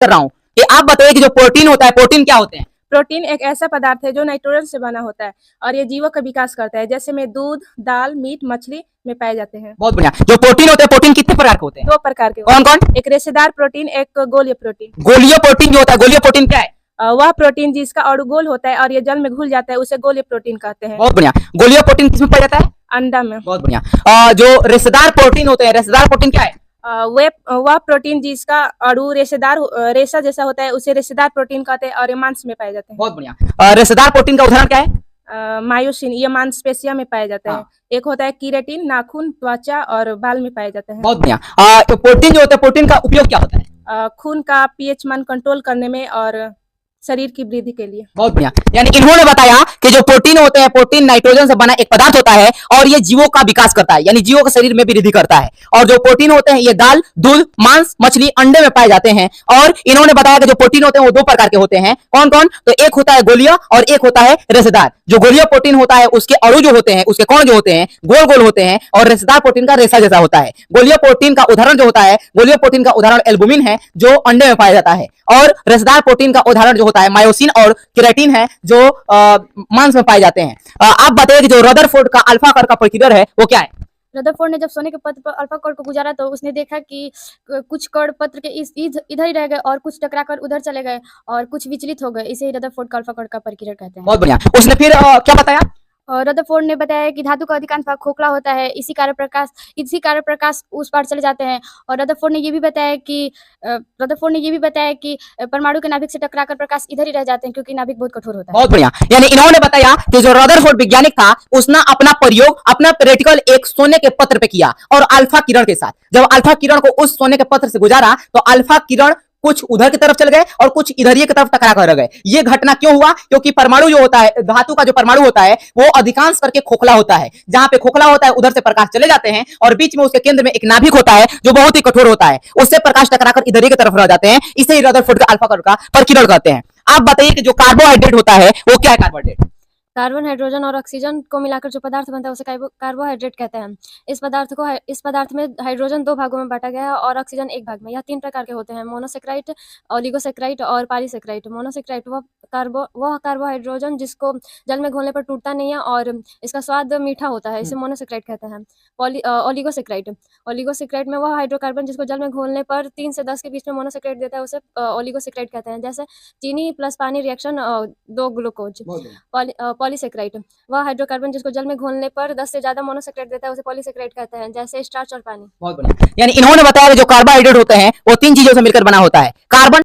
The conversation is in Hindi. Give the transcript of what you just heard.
कर रहा हूँ कि आप बताइए कि जो प्रोटीन होता है, प्रोटीन क्या होते हैं? प्रोटीन एक ऐसा पदार्थ है जो नाइट्रोजन से बना होता है और ये जीवों का विकास करता है, जैसे में दूध, दाल, मीट, मछली में पाए जाते हैं। बहुत बढ़िया। जो प्रोटीन होते हैं, प्रोटीन कितने प्रकार के होते हैं? दो प्रकार के कौन कौन? एक रेशेदार प्रोटीन, एक गोलीय प्रोटीन। गोलीय प्रोटीन जो होता है, गोलीय प्रोटीन क्या है? वह प्रोटीन जिसका अणु गोल होता है और ये जल में घुल जाता है, उसे गोलीय प्रोटीन कहते हैं। बहुत बढ़िया। गोलीय प्रोटीन किसमें पाया जाता है? अंडा में। बहुत बढ़िया। जो रेशेदार प्रोटीन होते हैं, रेशेदार प्रोटीन क्या है? वह प्रोटीन जिसका अणु रेशा जैसा होता है, उसे रेशेदार प्रोटीन कहते हैं और ये मांस में पाए जाते हैं। बहुत बढ़िया। रेशेदार प्रोटीन का उदाहरण क्या है? मायोसिन, ये मांसपेशिया में पाए जाते हैं। एक होता है कीरेटिन, नाखून, त्वचा और बाल में पाए जाते हैं। बहुत बढ़िया। तो प्रोटीन जो होता है, प्रोटीन का उपयोग क्या होता है? खून का पीएच मान कंट्रोल करने में और शरीर की वृद्धि के लिए। बहुत बढ़िया। यानी इन्होंने बताया कि जो प्रोटीन होते हैं, प्रोटीन नाइट्रोजन से बना एक पदार्थ होता है और ये जीवों का विकास करता है, यानी जीवों के शरीर में भी वृद्धि करता है। और जो प्रोटीन होते हैं, ये दाल, दूध, मांस, मछली, अंडे में पाए जाते हैं। और इन्होंने बताया कि जो प्रोटीन होते हैं वो दो प्रकार के होते हैं। कौन कौन? तो एक होता है गोलीय और एक होता है रेशेदार। जो गोलीय प्रोटीन होता है उसके अणु जो होते हैं, उसके कण जो होते हैं गोल गोल होते हैं और रेशेदार प्रोटीन का रेशा जैसा होता है। गोलीय प्रोटीन का उदाहरण जो होता है, गोलीय प्रोटीन का उदाहरण एल्बुमिन है जो अंडे में पाया जाता है। और रेशेदार प्रोटीन का उदाहरण जो होता है मायोसिन और केराटिन है जो मांस में पाए जाते हैं। आप बताइए कि जो रदरफोर्ड का अल्फा कर्व का प्रक्रिया है वो क्या है? रदरफोर्ड ने जब सोने के पत्र पर अल्फा कण को गुजारा तो उसने देखा कि कुछ कण पत्र के इधर ही रह गए और कुछ टकराकर उधर चले गए और कुछ विचलित हो गए। इसे ही रदरफोर्ड का अल्फा कण का प्रक्रिया कहते हैं। बहुत बढ़िया। उसने फिर क्या बताया? और रदरफोर्ड ने बताया कि धातु का अधिकांश भाग खोखला होता है, इसी कारण प्रकाश उस पार चले जाते हैं। और रदरफोर्ड ने ये भी बताया कि परमाणु के नाभिक से टकराकर प्रकाश इधर ही रह जाते हैं क्योंकि नाभिक बहुत कठोर होता है। बहुत बढ़िया। यानी इन्होंने बताया कि जो रदरफोर्ड वैज्ञानिक था उसने अपना प्रयोग अपना प्रैक्टिकल एक सोने के पत्र पे किया और अल्फा किरण के साथ। जब अल्फा किरण को उस सोने के पत्र से गुजारा तो अल्फा किरण कुछ उधर की तरफ चल गए और कुछ इधर की तरफ टकरा कर रह गए। ये घटना क्यों हुआ? क्योंकि परमाणु जो होता है, धातु का जो परमाणु होता है वो अधिकांश करके खोखला होता है। जहां पे खोखला होता है उधर से प्रकाश चले जाते हैं और बीच में उसके केंद्र में एक नाभिक होता है जो बहुत ही कठोर होता है, उससे प्रकाश टकराकर इधर की तरफ रह जाते हैं। इसे ही रदरफोर्ड का अल्फा कर्व का प्रकीर्णन कहते हैं। आप बताइए कि जो कार्बोहाइड्रेट होता है वो क्या है? कार्बोहाइड्रेट कार्बन, हाइड्रोजन और ऑक्सीजन को मिलाकर जो पदार्थ बनता है उसे कार्बोहाइड्रेट कहते हैं। इस पदार्थ में हाइड्रोजन दो भागों में बांटा गया है और ऑक्सीजन एक भाग में। यह तीन प्रकार के होते हैं: मोनोसेक्राइड, ओलिगोसेक्राइड और पॉलीसेक्राइड। मोनोसेक्राइड वह कार्बोहाइड्रोजन जिसको जल में घोलने पर टूटता नहीं है और इसका स्वाद मीठा होता है, इसे मोनोसेक्राइड कहते हैं। ओलिगोसेक्राइड में वह हाइड्रोकार्बन जिसको जल में घोलने पर 3 से 10 के बीच में मोनोसेक्राइड देता है, उसे ओलिगोसेक्राइड कहते हैं। जैसे चीनी प्लस पानी रिएक्शन 2 ग्लूकोज। पॉलीसेक्राइड वह हाइड्रोकार्बन जिसको जल में घोलने पर 10 से ज्यादा मोनोसेक्राइड देता है, उसे पॉलीसेक्राइड कहते हैं। जैसे स्टार्च और पानी। बहुत बढ़िया। यानी इन्होंने बताया कि जो कार्बोहाइड्रेट होते हैं वो तीन चीजों से मिलकर बना होता है। कार्बन